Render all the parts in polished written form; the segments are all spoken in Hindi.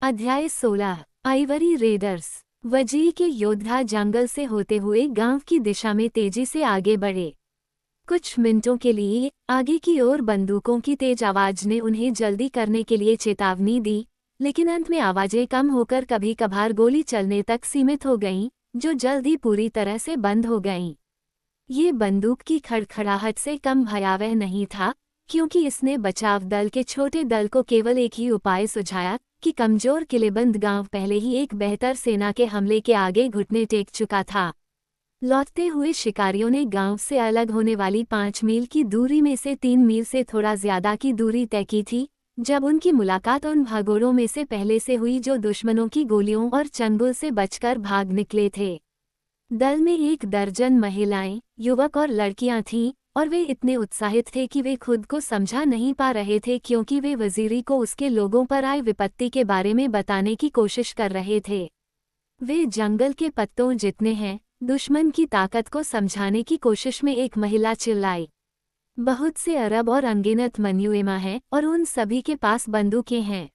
अध्याय 16। Ivory readers. वजी के योद्धा जंगल से होते हुए गांव की दिशा में तेजी से आगे बढ़े। कुछ मिनटों के लिए आगे की ओर बंदूकों की तेज आवाज ने उन्हें जल्दी करने के लिए चेतावनी दी, लेकिन अंत में आवाजें कम होकर कभी कभार गोली चलने तक सीमित हो गईं, जो जल्द ही पूरी तरह से बंद हो गईं। ये बंदूक की खड़खड़ाहट से कम भयावह नहीं था, क्योंकि इसने बचाव दल के छोटे दल को केवल एक ही उपाय सुझाया कि कमजोर किलेबंद गांव पहले ही एक बेहतर सेना के हमले के आगे घुटने टेक चुका था। लौटते हुए शिकारियों ने गांव से अलग होने वाली 5 मील की दूरी में से 3 मील से थोड़ा ज्यादा की दूरी तय की थी, जब उनकी मुलाकात उन भगोड़ों में से पहले से हुई जो दुश्मनों की गोलियों और चंगुल से बचकर भाग निकले थे। दल में 1 दर्जन महिलाएं, युवक और लड़कियां थीं, और वे इतने उत्साहित थे कि वे खुद को समझा नहीं पा रहे थे, क्योंकि वे वजीरी को उसके लोगों पर आई विपत्ति के बारे में बताने की कोशिश कर रहे थे। वे जंगल के पत्तों जितने हैं, दुश्मन की ताकत को समझाने की कोशिश में एक महिला चिल्लाई। बहुत से अरब और अनगिनत मन्युएमा हैं और उन सभी के पास बंदूकें हैं।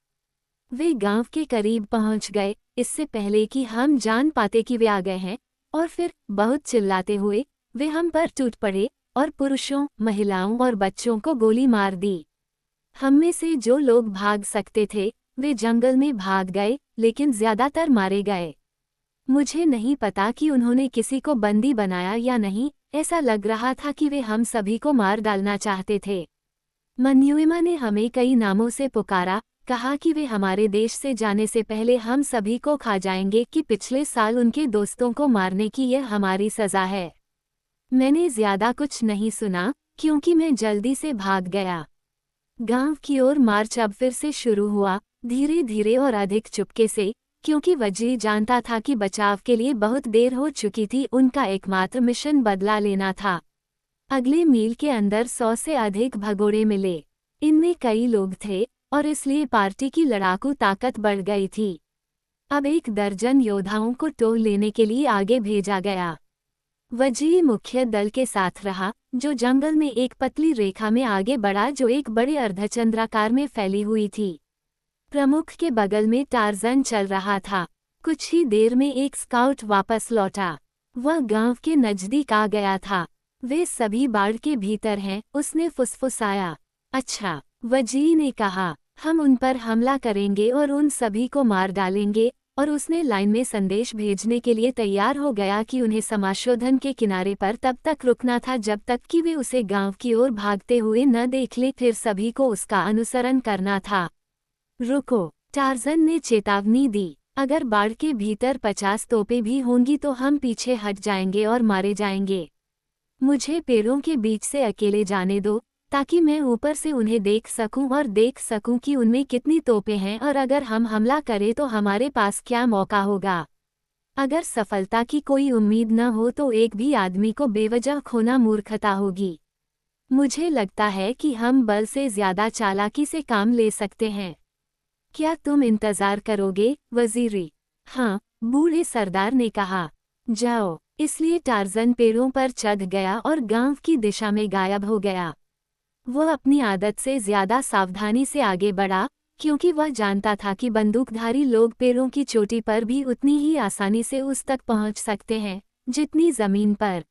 वे गांव के करीब पहुंच गए, इससे पहले कि हम जान पाते कि वे आ गए हैं, और फिर बहुत चिल्लाते हुए वे हम पर टूट पड़े और पुरुषों, महिलाओं और बच्चों को गोली मार दी। हम में से जो लोग भाग सकते थे वे जंगल में भाग गए, लेकिन ज्यादातर मारे गए। मुझे नहीं पता कि उन्होंने किसी को बंदी बनाया या नहीं, ऐसा लग रहा था कि वे हम सभी को मार डालना चाहते थे। मन्युएमा ने हमें कई नामों से पुकारा, कहा कि वे हमारे देश से जाने से पहले हम सभी को खा जाएंगे, कि पिछले साल उनके दोस्तों को मारने की यह हमारी सजा है। मैंने ज्यादा कुछ नहीं सुना, क्योंकि मैं जल्दी से भाग गया। गांव की ओर मार्च अब फिर से शुरू हुआ, धीरे धीरे और अधिक चुपके से, क्योंकि वजी जानता था कि बचाव के लिए बहुत देर हो चुकी थी। उनका एकमात्र मिशन बदला लेना था। अगले मील के अंदर 100 से अधिक भगोड़े मिले। इनमें कई लोग थे और इसलिए पार्टी की लड़ाकू ताकत बढ़ गई थी। अब 1 दर्जन योद्धाओं को टोल लेने के लिए आगे भेजा गया। वजी मुख्य दल के साथ रहा, जो जंगल में एक पतली रेखा में आगे बढ़ा जो एक बड़े अर्धचंद्राकार में फैली हुई थी। प्रमुख के बगल में टार्जन चल रहा था। कुछ ही देर में एक स्काउट वापस लौटा। वह गांव के नजदीक आ गया था। वे सभी बाड़ के भीतर हैं, उसने फुसफुसाया। अच्छा, वजी ने कहा, हम उन पर हमला करेंगे और उन सभी को मार डालेंगे। और उसने लाइन में संदेश भेजने के लिए तैयार हो गया कि उन्हें समाशोधन के किनारे पर तब तक रुकना था जब तक कि वे उसे गांव की ओर भागते हुए न देख ले, फिर सभी को उसका अनुसरण करना था। रुको, टार्जन ने चेतावनी दी। अगर बाड़ के भीतर 50 तोपें भी होंगी तो हम पीछे हट जाएंगे और मारे जाएंगे। मुझे पेड़ों के बीच से अकेले जाने दो, ताकि मैं ऊपर से उन्हें देख सकूं और देख सकूं कि उनमें कितनी तोपें हैं, और अगर हम हमला करें तो हमारे पास क्या मौका होगा। अगर सफलता की कोई उम्मीद न हो तो एक भी आदमी को बेवजह खोना मूर्खता होगी। मुझे लगता है कि हम बल से ज्यादा चालाकी से काम ले सकते हैं। क्या तुम इंतजार करोगे, वजीरी? हाँ, बूढ़े सरदार ने कहा। जाओ। इसलिए टार्जन पेड़ों पर चढ़ गया और गांव की दिशा में गायब हो गया। वह अपनी आदत से ज्यादा सावधानी से आगे बढ़ा, क्योंकि वह जानता था कि बंदूकधारी लोग पेड़ों की चोटी पर भी उतनी ही आसानी से उस तक पहुंच सकते हैं जितनी जमीन पर।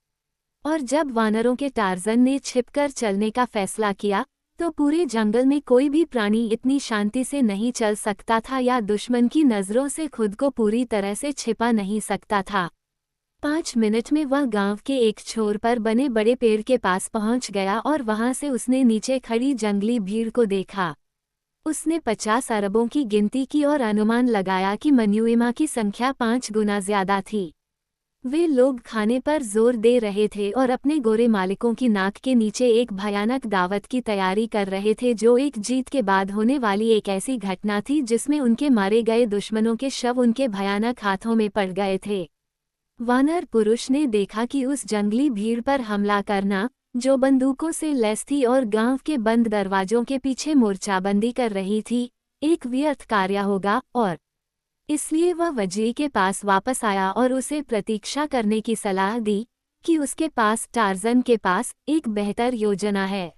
और जब वानरों के टार्जन ने छिपकर चलने का फैसला किया, तो पूरे जंगल में कोई भी प्राणी इतनी शांति से नहीं चल सकता था या दुश्मन की नजरों से खुद को पूरी तरह से छिपा नहीं सकता था। 5 मिनट में वह गांव के एक छोर पर बने बड़े पेड़ के पास पहुंच गया और वहां से उसने नीचे खड़ी जंगली भीड़ को देखा। उसने 50 अरबों की गिनती की और अनुमान लगाया कि मन्युएमा की संख्या 5 गुना ज्यादा थी। वे लोग खाने पर जोर दे रहे थे और अपने गोरे मालिकों की नाक के नीचे एक भयानक दावत की तैयारी कर रहे थे, जो एक जीत के बाद होने वाली एक ऐसी घटना थी जिसमें उनके मारे गए दुश्मनों के शव उनके भयानक हाथों में पड़ गए थे। वानर पुरुष ने देखा कि उस जंगली भीड़ पर हमला करना, जो बंदूकों से लैस थी और गांव के बंद दरवाजों के पीछे मोर्चाबंदी कर रही थी, एक व्यर्थ कार्य होगा, और इसलिए वह वजी के पास वापस आया और उसे प्रतीक्षा करने की सलाह दी कि उसके पास, टार्जन के पास, एक बेहतर योजना है।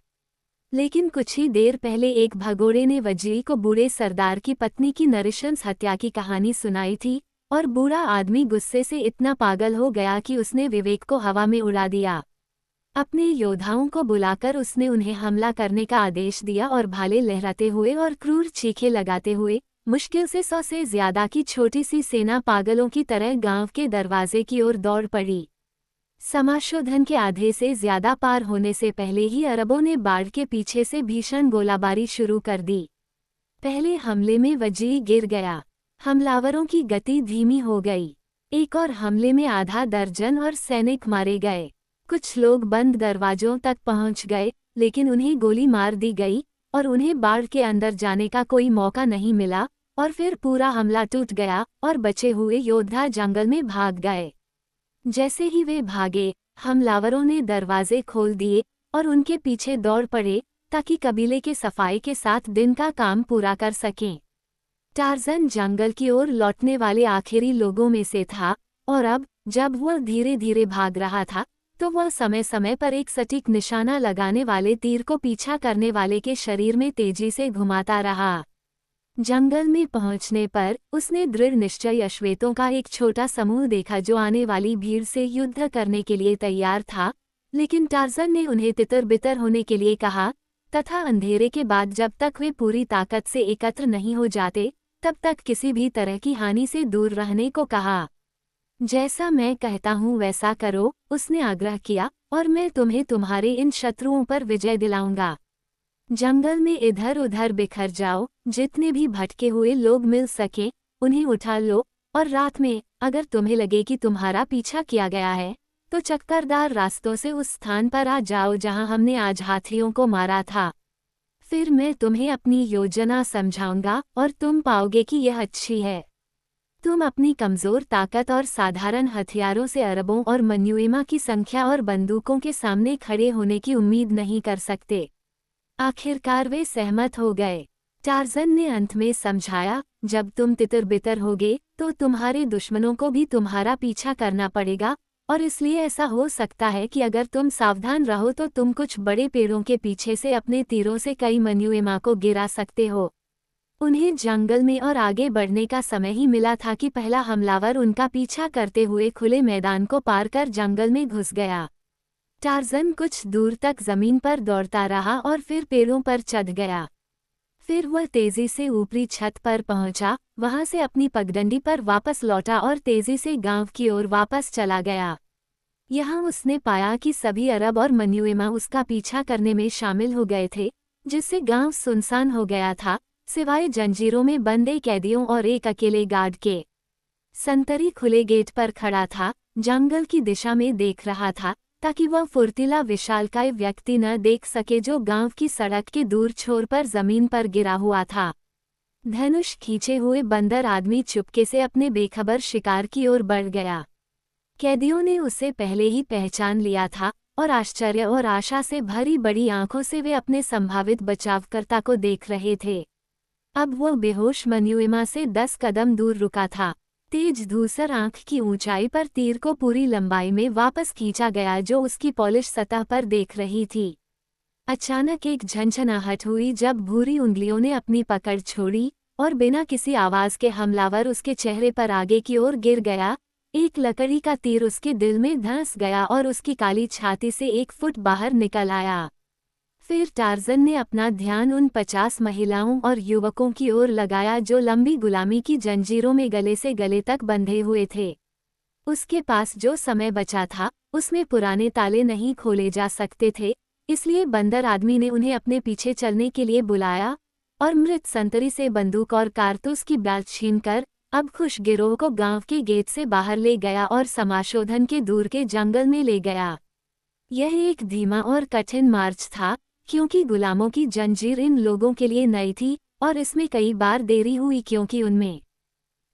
लेकिन कुछ ही देर पहले एक भगोड़े ने वजीरी को बूढ़े सरदार की पत्नी की नृशंस हत्या की कहानी सुनाई थी, और बूढ़ा आदमी गुस्से से इतना पागल हो गया कि उसने विवेक को हवा में उड़ा दिया। अपने योद्धाओं को बुलाकर उसने उन्हें हमला करने का आदेश दिया और भाले लहराते हुए और क्रूर चीखें लगाते हुए मुश्किल से 100 से ज्यादा की छोटी सी सेना पागलों की तरह गांव के दरवाजे की ओर दौड़ पड़ी। समाशोधन के आधे से ज्यादा पार होने से पहले ही अरबों ने बाढ़ के पीछे से भीषण गोलाबारी शुरू कर दी। पहले हमले में वजीरी गिर गया, हमलावरों की गति धीमी हो गई। एक और हमले में आधा दर्जन और सैनिक मारे गए। कुछ लोग बंद दरवाजों तक पहुंच गए, लेकिन उन्हें गोली मार दी गई और उन्हें बाढ़ के अंदर जाने का कोई मौका नहीं मिला, और फिर पूरा हमला टूट गया और बचे हुए योद्धा जंगल में भाग गए। जैसे ही वे भागे, हमलावरों ने दरवाजे खोल दिए और उनके पीछे दौड़ पड़े ताकि कबीले के सफाई के साथ दिन का काम पूरा कर सकें। टार्ज़न जंगल की ओर लौटने वाले आखिरी लोगों में से था, और अब जब वह धीरे धीरे भाग रहा था तो वह समय समय पर एक सटीक निशाना लगाने वाले तीर को पीछा करने वाले के शरीर में तेजी से घुमाता रहा। जंगल में पहुंचने पर उसने दृढ़ निश्चय अश्वेतों का एक छोटा समूह देखा जो आने वाली भीड़ से युद्ध करने के लिए तैयार था, लेकिन टार्ज़न ने उन्हें तितर-बितर होने के लिए कहा तथा अंधेरे के बाद जब तक वे पूरी ताकत से एकत्र नहीं हो जाते तब तक किसी भी तरह की हानि से दूर रहने को कहा। जैसा मैं कहता हूँ वैसा करो, उसने आग्रह किया, और मैं तुम्हें तुम्हारे इन शत्रुओं पर विजय दिलाऊंगा। जंगल में इधर उधर बिखर जाओ, जितने भी भटके हुए लोग मिल सके उन्हें उठा लो, और रात में अगर तुम्हें लगे कि तुम्हारा पीछा किया गया है तो चक्करदार रास्तों से उस स्थान पर आ जाओ जहां हमने आज हाथियों को मारा था। फिर मैं तुम्हें अपनी योजना समझाऊंगा और तुम पाओगे कि यह अच्छी है। तुम अपनी कमजोर ताकत और साधारण हथियारों से अरबों और मन्युएमा की संख्या और बंदूकों के सामने खड़े होने की उम्मीद नहीं कर सकते। आखिरकार वे सहमत हो गए। टार्ज़न ने अंत में समझाया, जब तुम तितर-बितर होगे तो तुम्हारे दुश्मनों को भी तुम्हारा पीछा करना पड़ेगा, और इसलिए ऐसा हो सकता है कि अगर तुम सावधान रहो तो तुम कुछ बड़े पेड़ों के पीछे से अपने तीरों से कई मन्युएमा को गिरा सकते हो। उन्हें जंगल में और आगे बढ़ने का समय ही मिला था कि पहला हमलावर उनका पीछा करते हुए खुले मैदान को पार कर जंगल में घुस गया। टार्ज़न कुछ दूर तक जमीन पर दौड़ता रहा और फिर पेड़ों पर चढ़ गया। फिर वह तेजी से ऊपरी छत पर पहुंचा, वहां से अपनी पगडंडी पर वापस लौटा और तेजी से गांव की ओर वापस चला गया। यहाँ उसने पाया कि सभी अरब और मन्युएमा उसका पीछा करने में शामिल हो गए थे, जिससे गांव सुनसान हो गया था, सिवाय जंजीरों में बंधे कैदियों और एक अकेले गार्ड के। संतरी खुले गेट पर खड़ा था, जंगल की दिशा में देख रहा था ताकि वह फुर्तीला विशालकाय व्यक्ति न देख सके जो गांव की सड़क के दूर छोर पर जमीन पर गिरा हुआ था। धनुष खींचे हुए बंदर आदमी चुपके से अपने बेखबर शिकार की ओर बढ़ गया। कैदियों ने उसे पहले ही पहचान लिया था और आश्चर्य और आशा से भरी बड़ी आंखों से वे अपने संभावित बचावकर्ता को देख रहे थे। अब वह बेहोश मन्युएमा से 10 कदम दूर रुका था। तेज धूसर आंख की ऊंचाई पर तीर को पूरी लंबाई में वापस खींचा गया जो उसकी पॉलिश सतह पर देख रही थी। अचानक एक झंझनाहट हुई जब भूरी उंगलियों ने अपनी पकड़ छोड़ी और बिना किसी आवाज के हमलावर उसके चेहरे पर आगे की ओर गिर गया। एक लकड़ी का तीर उसके दिल में धंस गया और उसकी काली छाती से 1 फुट बाहर निकल आया। फिर टार्ज़न ने अपना ध्यान उन 50 महिलाओं और युवकों की ओर लगाया जो लंबी गुलामी की जंजीरों में गले से गले तक बंधे हुए थे। उसके पास जो समय बचा था उसमें पुराने ताले नहीं खोले जा सकते थे, इसलिए बंदर आदमी ने उन्हें अपने पीछे चलने के लिए बुलाया और मृत संतरी से बंदूक और कारतूस की बैच छीनकर अब खुश गिरोह को गांव के गेट से बाहर ले गया और समाशोधन के दूर के जंगल में ले गया। यह एक धीमा और कठिन मार्च था, क्योंकि गुलामों की जंजीर इन लोगों के लिए नई थी और इसमें कई बार देरी हुई क्योंकि उनमें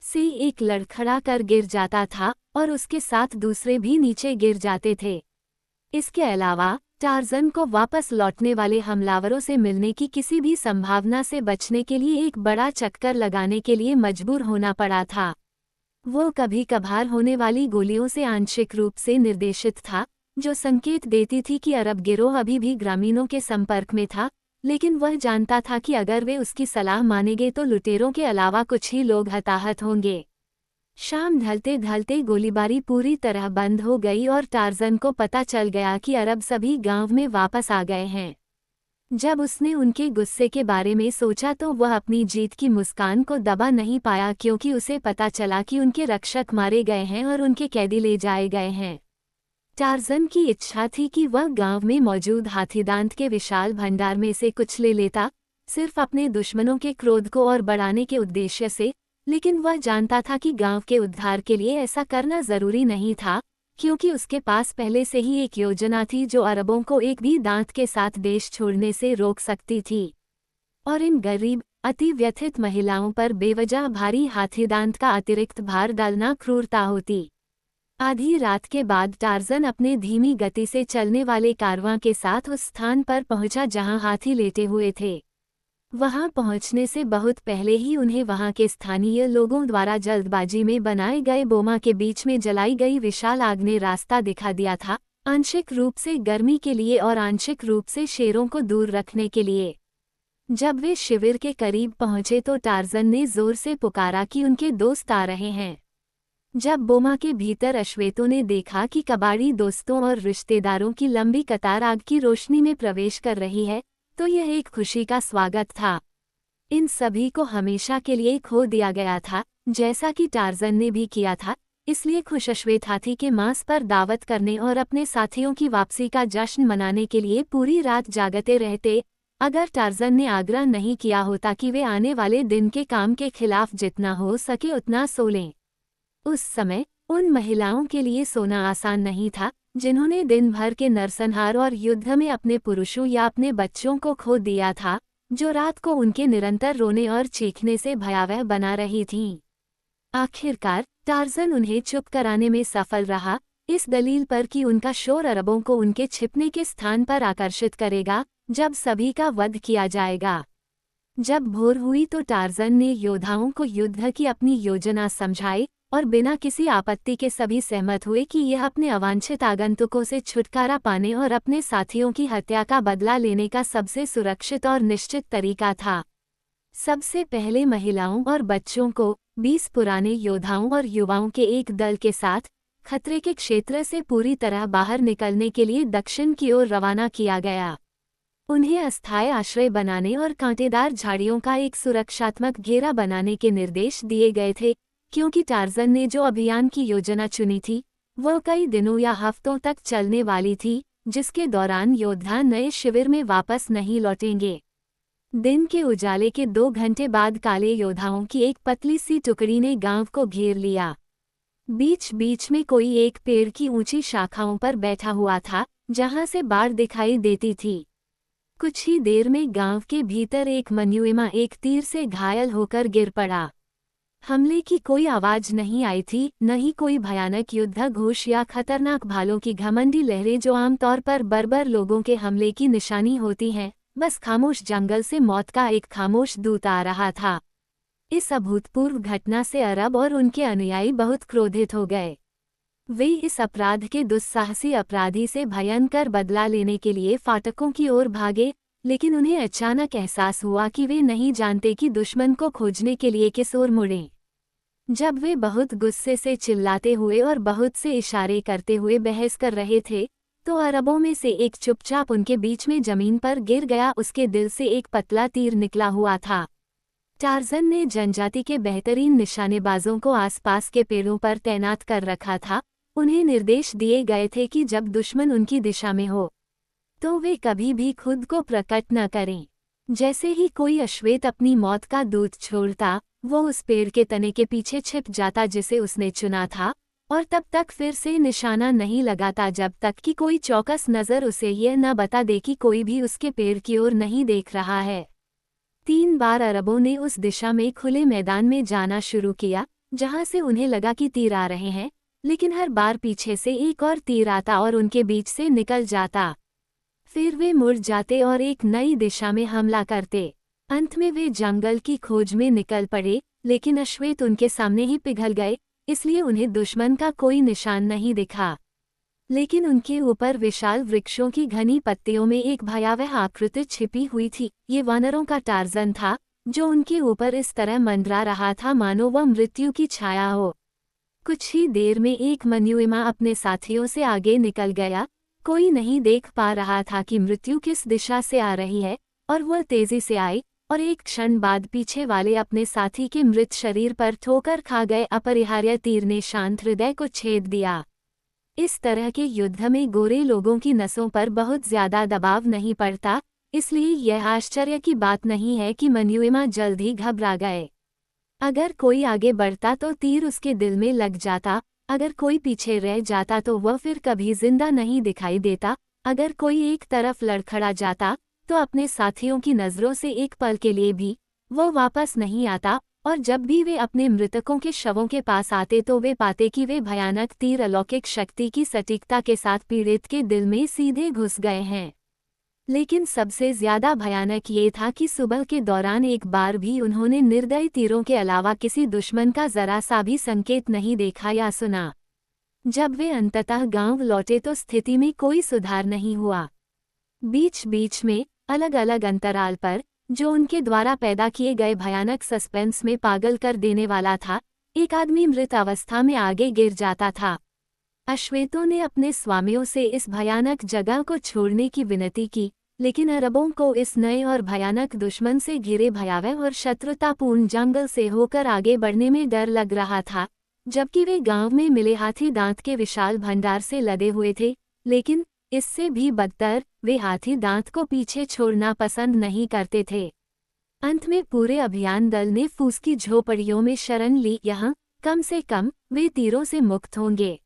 से एक लड़खड़ा कर गिर जाता था और उसके साथ दूसरे भी नीचे गिर जाते थे। इसके अलावा टार्ज़न को वापस लौटने वाले हमलावरों से मिलने की किसी भी संभावना से बचने के लिए एक बड़ा चक्कर लगाने के लिए मजबूर होना पड़ा था। वो कभी कभार होने वाली गोलियों से आंशिक रूप से निर्देशित था, जो संकेत देती थी कि अरब गिरोह अभी भी ग्रामीणों के संपर्क में था, लेकिन वह जानता था कि अगर वे उसकी सलाह मानेंगे तो लुटेरों के अलावा कुछ ही लोग हताहत होंगे। शाम ढलते ढलते गोलीबारी पूरी तरह बंद हो गई और टार्ज़न को पता चल गया कि अरब सभी गांव में वापस आ गए हैं। जब उसने उनके गुस्से के बारे में सोचा तो वह अपनी जीत की मुस्कान को दबा नहीं पाया, क्योंकि उसे पता चला कि उनके रक्षक मारे गए हैं और उनके कैदी ले जाए गए हैं। टार्ज़न की इच्छा थी कि वह गांव में मौजूद हाथीदांत के विशाल भंडार में से कुछ ले लेता, सिर्फ अपने दुश्मनों के क्रोध को और बढ़ाने के उद्देश्य से, लेकिन वह जानता था कि गांव के उद्धार के लिए ऐसा करना जरूरी नहीं था, क्योंकि उसके पास पहले से ही एक योजना थी जो अरबों को एक भी दांत के साथ देश छोड़ने से रोक सकती थी। और इन गरीब, अति व्यथित महिलाओं पर बेवजह भारी हाथीदांत का अतिरिक्त भार डालना क्रूरता होती। आधी रात के बाद टार्ज़न अपने धीमी गति से चलने वाले कारवां के साथ उस स्थान पर पहुंचा जहां हाथी लेटे हुए थे। वहां पहुंचने से बहुत पहले ही उन्हें वहां के स्थानीय लोगों द्वारा जल्दबाजी में बनाए गए बोमा के बीच में जलाई गई विशाल आग ने रास्ता दिखा दिया था, आंशिक रूप से गर्मी के लिए और आंशिक रूप से शेरों को दूर रखने के लिए। जब वे शिविर के करीब पहुंचे तो टार्ज़न ने जोर से पुकारा कि उनके दोस्त आ रहे हैं। जब बोमा के भीतर अश्वेतों ने देखा कि कबाड़ी दोस्तों और रिश्तेदारों की लंबी कतार आग की रोशनी में प्रवेश कर रही है, तो यह एक खुशी का स्वागत था। इन सभी को हमेशा के लिए खो दिया गया था, जैसा कि टार्ज़न ने भी किया था, इसलिए खुश अश्वेत हाथी के मांस पर दावत करने और अपने साथियों की वापसी का जश्न मनाने के लिए पूरी रात जागते रहते। अगर टार्ज़न ने आग्रह नहीं किया होता कि वे आने वाले दिन के काम के खिलाफ जितना हो सके उतना सो लें। उस समय उन महिलाओं के लिए सोना आसान नहीं था जिन्होंने दिन भर के नरसंहार और युद्ध में अपने पुरुषों या अपने बच्चों को खो दिया था, जो रात को उनके निरंतर रोने और चीखने से भयावह बना रही थीं। आखिरकार टार्ज़न उन्हें चुप कराने में सफल रहा, इस दलील पर कि उनका शोर अरबों को उनके छिपने के स्थान पर आकर्षित करेगा, जब सभी का वध किया जाएगा। जब भोर हुई तो टार्ज़न ने योद्धाओं को युद्ध की अपनी योजना समझाई और बिना किसी आपत्ति के सभी सहमत हुए कि यह अपने अवांछित आगंतुकों से छुटकारा पाने और अपने साथियों की हत्या का बदला लेने का सबसे सुरक्षित और निश्चित तरीका था। सबसे पहले महिलाओं और बच्चों को 20 पुराने योद्धाओं और युवाओं के एक दल के साथ खतरे के क्षेत्र से पूरी तरह बाहर निकलने के लिए दक्षिण की ओर रवाना किया गया। उन्हें अस्थायी आश्रय बनाने और कांटेदार झाड़ियों का एक सुरक्षात्मक घेरा बनाने के निर्देश दिए गए थे, क्योंकि टार्ज़न ने जो अभियान की योजना चुनी थी वह कई दिनों या हफ्तों तक चलने वाली थी, जिसके दौरान योद्धा नए शिविर में वापस नहीं लौटेंगे। दिन के उजाले के 2 घंटे बाद काले योद्धाओं की एक पतली सी टुकड़ी ने गांव को घेर लिया। बीच बीच में कोई एक पेड़ की ऊंची शाखाओं पर बैठा हुआ था, जहां से बाढ़ दिखाई देती थी। कुछ ही देर में गांव के भीतर एक मनुएमा एक तीर से घायल होकर गिर पड़ा। हमले की कोई आवाज नहीं आई थी, न ही कोई भयानक युद्ध घोष या खतरनाक भालों की घमंडी लहरें जो आमतौर पर बर्बर लोगों के हमले की निशानी होती हैं। बस खामोश जंगल से मौत का एक खामोश दूत आ रहा था। इस अभूतपूर्व घटना से अरब और उनके अनुयायी बहुत क्रोधित हो गए। वे इस अपराध के दुस्साहसी अपराधी से भयंकर बदला लेने के लिए फाटकों की ओर भागे, लेकिन उन्हें अचानक एहसास हुआ कि वे नहीं जानते कि दुश्मन को खोजने के लिए किस ओर मुड़ें। जब वे बहुत गुस्से से चिल्लाते हुए और बहुत से इशारे करते हुए बहस कर रहे थे, तो अरबों में से एक चुपचाप उनके बीच में जमीन पर गिर गया। उसके दिल से एक पतला तीर निकला हुआ था। टार्ज़न ने जनजाति के बेहतरीन निशानेबाजों को आसपास के पेड़ों पर तैनात कर रखा था। उन्हें निर्देश दिए गए थे कि जब दुश्मन उनकी दिशा में हो तो वे कभी भी खुद को प्रकट न करें। जैसे ही कोई अश्वेत अपनी मौत का दूत छोड़ता, वो उस पेड़ के तने के पीछे छिप जाता जिसे उसने चुना था, और तब तक फिर से निशाना नहीं लगाता जब तक कि कोई चौकस नज़र उसे यह न बता दे कि कोई भी उसके पेड़ की ओर नहीं देख रहा है। 3 बार अरबों ने उस दिशा में खुले मैदान में जाना शुरू किया जहां से उन्हें लगा कि तीर आ रहे हैं, लेकिन हर बार पीछे से एक और तीर आता और उनके बीच से निकल जाता। फिर वे मुड़ जाते और एक नई दिशा में हमला करते। अंत में वे जंगल की खोज में निकल पड़े, लेकिन अश्वेत उनके सामने ही पिघल गए, इसलिए उन्हें दुश्मन का कोई निशान नहीं दिखा। लेकिन उनके ऊपर विशाल वृक्षों की घनी पत्तियों में एक भयावह आकृति छिपी हुई थी। ये वानरों का टार्जन था, जो उनके ऊपर इस तरह मंडरा रहा था मानो वह मृत्यु की छाया हो। कुछ ही देर में एक मनुएमा अपने साथियों से आगे निकल गया। कोई नहीं देख पा रहा था कि मृत्यु किस दिशा से आ रही है, और वह तेजी से आई और एक क्षण बाद पीछे वाले अपने साथी के मृत शरीर पर ठोकर खा गए अपरिहार्य तीर ने शांत हृदय को छेद दिया। इस तरह के युद्ध में गोरे लोगों की नसों पर बहुत ज्यादा दबाव नहीं पड़ता, इसलिए यह आश्चर्य की बात नहीं है कि मनुएमा जल्द ही घबरा गए। अगर कोई आगे बढ़ता तो तीर उसके दिल में लग जाता, अगर कोई पीछे रह जाता तो वह फिर कभी जिंदा नहीं दिखाई देता, अगर कोई एक तरफ लड़खड़ा जाता तो अपने साथियों की नज़रों से एक पल के लिए भी वो वापस नहीं आता, और जब भी वे अपने मृतकों के शवों के पास आते तो वे पाते कि वे भयानक तीर अलौकिक शक्ति की सटीकता के साथ पीड़ित के दिल में सीधे घुस गए हैं। लेकिन सबसे ज्यादा भयानक ये था कि सुबह के दौरान एक बार भी उन्होंने निर्दयी तीरों के अलावा किसी दुश्मन का जरा सा भी संकेत नहीं देखा या सुना। जब वे अंततः गांव लौटे तो स्थिति में कोई सुधार नहीं हुआ। बीच बीच में अलग अलग अंतराल पर, जो उनके द्वारा पैदा किए गए भयानक सस्पेंस में पागल कर देने वाला था, एक आदमी मृत अवस्था में आगे गिर जाता था। अश्वेतों ने अपने स्वामियों से इस भयानक जगह को छोड़ने की विनती की, लेकिन अरबों को इस नए और भयानक दुश्मन से घिरे भयावह और शत्रुतापूर्ण जंगल से होकर आगे बढ़ने में डर लग रहा था, जबकि वे गांव में मिले हाथी दांत के विशाल भंडार से लदे हुए थे। लेकिन इससे भी बदतर, वे हाथी दांत को पीछे छोड़ना पसंद नहीं करते थे। अंत में पूरे अभियान दल ने फूस की झोपड़ियों में शरण ली। यहाँ कम से कम वे तीरों से मुक्त होंगे।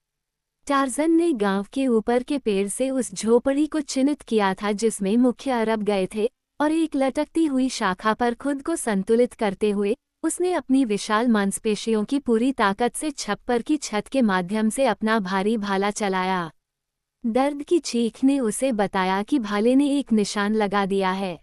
टार्जन ने गांव के ऊपर के पेड़ से उस झोपड़ी को चिन्हित किया था जिसमें मुख्य अरब गए थे, और एक लटकती हुई शाखा पर खुद को संतुलित करते हुए उसने अपनी विशाल मांसपेशियों की पूरी ताकत से छप्पर की छत के माध्यम से अपना भारी भाला चलाया। दर्द की चीख ने उसे बताया कि भाले ने एक निशान लगा दिया है।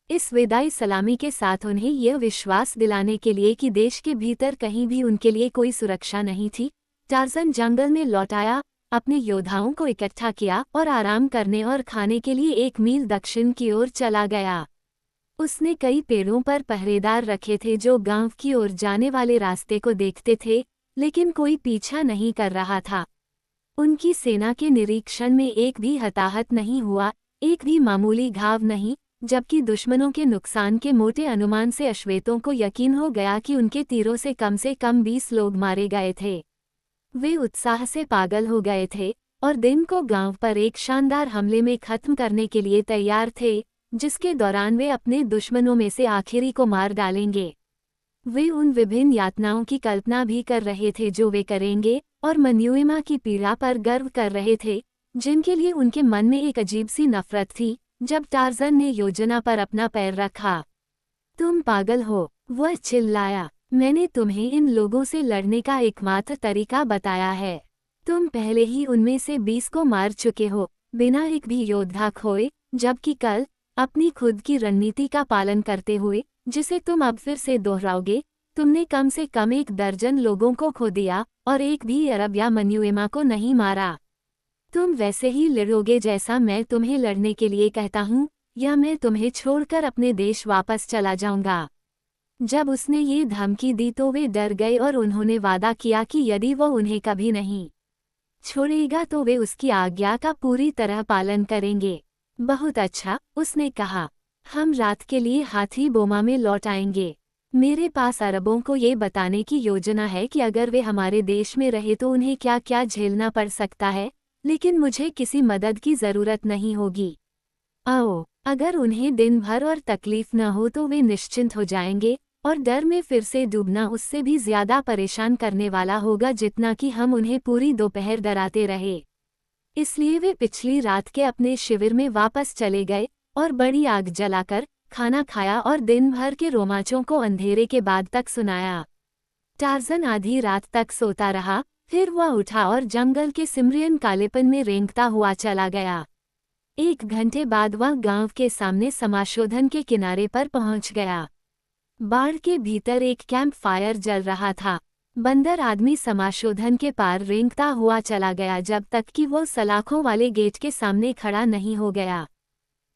इस विदाई सलामी के साथ उन्हें यह विश्वास दिलाने के लिए कि देश के भीतर कहीं भी उनके लिए कोई सुरक्षा नहीं थी, टार्जन जंगल में लौट आया, अपने योद्धाओं को इकट्ठा किया और आराम करने और खाने के लिए 1 मील दक्षिण की ओर चला गया। उसने कई पेड़ों पर पहरेदार रखे थे जो गांव की ओर जाने वाले रास्ते को देखते थे, लेकिन कोई पीछा नहीं कर रहा था। उनकी सेना के निरीक्षण में एक भी हताहत नहीं हुआ, एक भी मामूली घाव नहीं, जबकि दुश्मनों के नुकसान के मोटे अनुमान से अश्वेतों को यकीन हो गया कि उनके तीरों से कम 20 लोग मारे गए थे। वे उत्साह से पागल हो गए थे और दिन को गांव पर एक शानदार हमले में खत्म करने के लिए तैयार थे, जिसके दौरान वे अपने दुश्मनों में से आखिरी को मार डालेंगे। वे उन विभिन्न यातनाओं की कल्पना भी कर रहे थे जो वे करेंगे, और मनुएमा की पीड़ा पर गर्व कर रहे थे, जिनके लिए उनके मन में एक अजीब सी नफरत थी। जब टार्जन ने योजना पर अपना पैर रखा, तुम पागल हो, वह चिल्लाया। मैंने तुम्हें इन लोगों से लड़ने का एकमात्र तरीका बताया है। तुम पहले ही उनमें से 20 को मार चुके हो, बिना एक भी योद्धा खोए, जबकि कल अपनी खुद की रणनीति का पालन करते हुए, जिसे तुम अब फिर से दोहराओगे, तुमने कम से कम 1 दर्जन लोगों को खो दिया और एक भी अरब या मनुएमा को नहीं मारा। तुम वैसे ही लड़ोगे जैसा मैं तुम्हें लड़ने के लिए कहता हूँ, या मैं तुम्हें छोड़कर अपने देश वापस चला जाऊंगा। जब उसने ये धमकी दी तो वे डर गए और उन्होंने वादा किया कि यदि वो उन्हें कभी नहीं छोड़ेगा तो वे उसकी आज्ञा का पूरी तरह पालन करेंगे। बहुत अच्छा, उसने कहा, हम रात के लिए हाथी बोमा में लौट आएंगे। मेरे पास अरबों को ये बताने की योजना है कि अगर वे हमारे देश में रहे तो उन्हें क्या क्या झेलना पड़ सकता है, लेकिन मुझे किसी मदद की ज़रूरत नहीं होगी। आओ, अगर उन्हें दिन भर और तकलीफ न हो तो वे निश्चिंत हो जाएंगे, और डर में फिर से डूबना उससे भी ज्यादा परेशान करने वाला होगा जितना कि हम उन्हें पूरी दोपहर डराते रहे। इसलिए वे पिछली रात के अपने शिविर में वापस चले गए और बड़ी आग जलाकर खाना खाया और दिन भर के रोमांचों को अंधेरे के बाद तक सुनाया। टार्जन आधी रात तक सोता रहा, फिर वह उठा और जंगल के सिमरियन कालेपन में रेंगता हुआ चला गया। 1 घंटे बाद वह गांव के सामने समाशोधन के किनारे पर पहुंच गया। बाड़ के भीतर एक कैंप फायर जल रहा था। बंदर आदमी समाशोधन के पार रेंगता हुआ चला गया जब तक कि वो सलाखों वाले गेट के सामने खड़ा नहीं हो गया।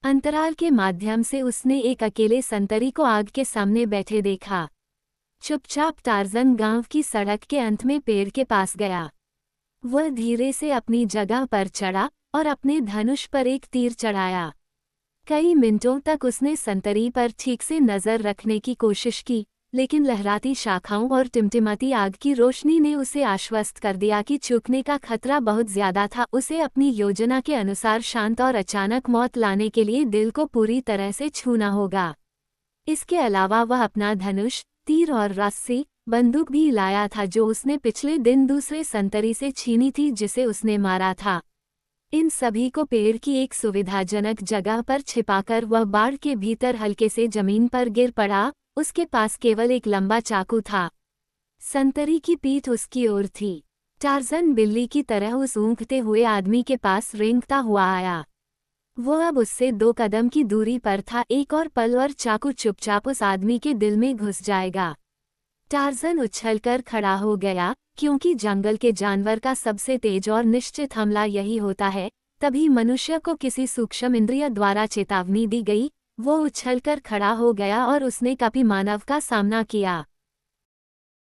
अंतराल के माध्यम से उसने एक अकेले संतरी को आग के सामने बैठे देखा। चुपचाप टार्जन गांव की सड़क के अंत में पेड़ के पास गया। वह धीरे से अपनी जगह पर चढ़ा और अपने धनुष पर एक तीर चढ़ाया। कई मिनटों तक उसने संतरी पर ठीक से नजर रखने की कोशिश की, लेकिन लहराती शाखाओं और टिमटिमाती आग की रोशनी ने उसे आश्वस्त कर दिया कि चूकने का खतरा बहुत ज्यादा था। उसे अपनी योजना के अनुसार शांत और अचानक मौत लाने के लिए दिल को पूरी तरह से छूना होगा। इसके अलावा वह अपना धनुष, तीर और रस्सी बंदूक भी लाया था जो उसने पिछले दिन दूसरे संतरी से छीनी थी जिसे उसने मारा था। इन सभी को पेड़ की एक सुविधाजनक जगह पर छिपाकर वह बाड़ के भीतर हल्के से जमीन पर गिर पड़ा। उसके पास केवल एक लंबा चाकू था। संतरी की पीठ उसकी ओर थी। टार्जन बिल्ली की तरह उस ऊँघते हुए आदमी के पास रेंगता हुआ आया। वो अब उससे 2 कदम की दूरी पर था। एक और पल और चाकू चुपचाप उस आदमी के दिल में घुस जाएगा। टार्जन उछलकर खड़ा हो गया, क्योंकि जंगल के जानवर का सबसे तेज और निश्चित हमला यही होता है। तभी मनुष्य को किसी सूक्ष्म इंद्रिय द्वारा चेतावनी दी गई। वो उछलकर खड़ा हो गया और उसने कभी मानव का सामना किया।